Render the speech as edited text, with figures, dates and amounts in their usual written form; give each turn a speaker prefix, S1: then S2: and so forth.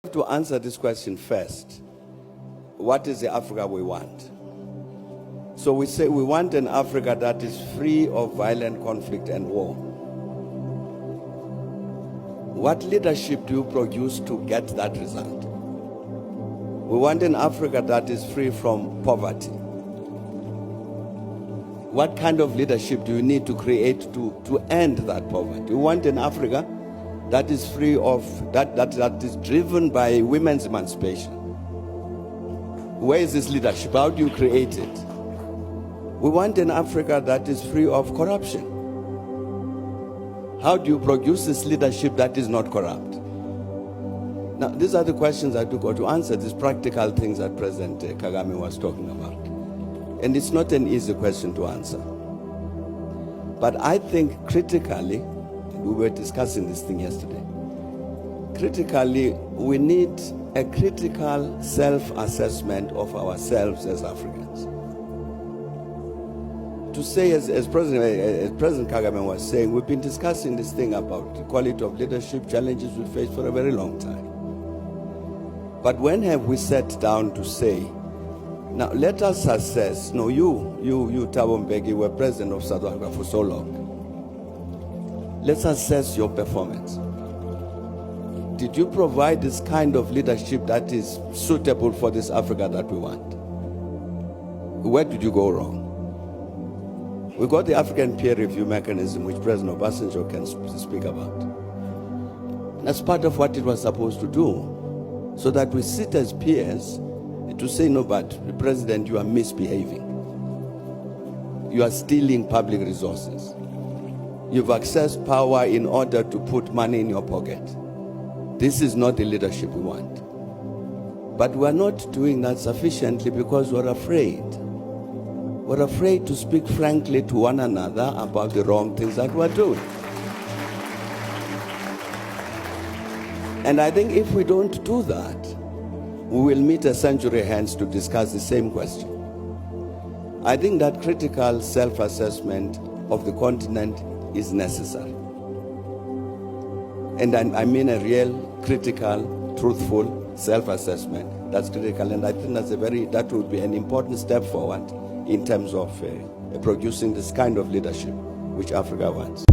S1: To answer this question first, what is the Africa we want? So we say we want an Africa that is free of violent conflict and war. What leadership do you produce to get that result? We want an Africa that is free from poverty. What kind of leadership do you need to create to end that poverty? We want an Africa that is free of, that is driven by women's emancipation. Where is this leadership? How do you create it? We want an Africa that is free of corruption. How do you produce this leadership that is not corrupt? Now, these are the questions I took to answer, these practical things that President Kagame was talking about. And it's not an easy question to answer. But I think critically, we were discussing this thing yesterday, critically, we need a critical self-assessment of ourselves as Africans. To say, as President Kagame was saying, we've been discussing this thing about the quality of leadership, challenges we face for a very long time. But when have we sat down to say, now let us assess, no, you Thabo Mbeki, were president of South Africa for so long. Let's assess your performance. Did you provide this kind of leadership that is suitable for this Africa that we want? Where did you go wrong? We got the African peer review mechanism, which President Obasanjo can speak about. That's part of what it was supposed to do, so that we sit as peers to say, no, but the President, you are misbehaving. You are stealing public resources. You've accessed power in order to put money in your pocket. This is not the leadership we want. But we're not doing that sufficiently because we're afraid. We're afraid to speak frankly to one another about the wrong things that we're doing. And I think if we don't do that, we will meet a century hence to discuss the same question. I think that critical self-assessment of the continent is necessary. And I mean a real, critical, truthful self-assessment. That's critical, and I think that would be an important step forward in terms of producing this kind of leadership which Africa wants.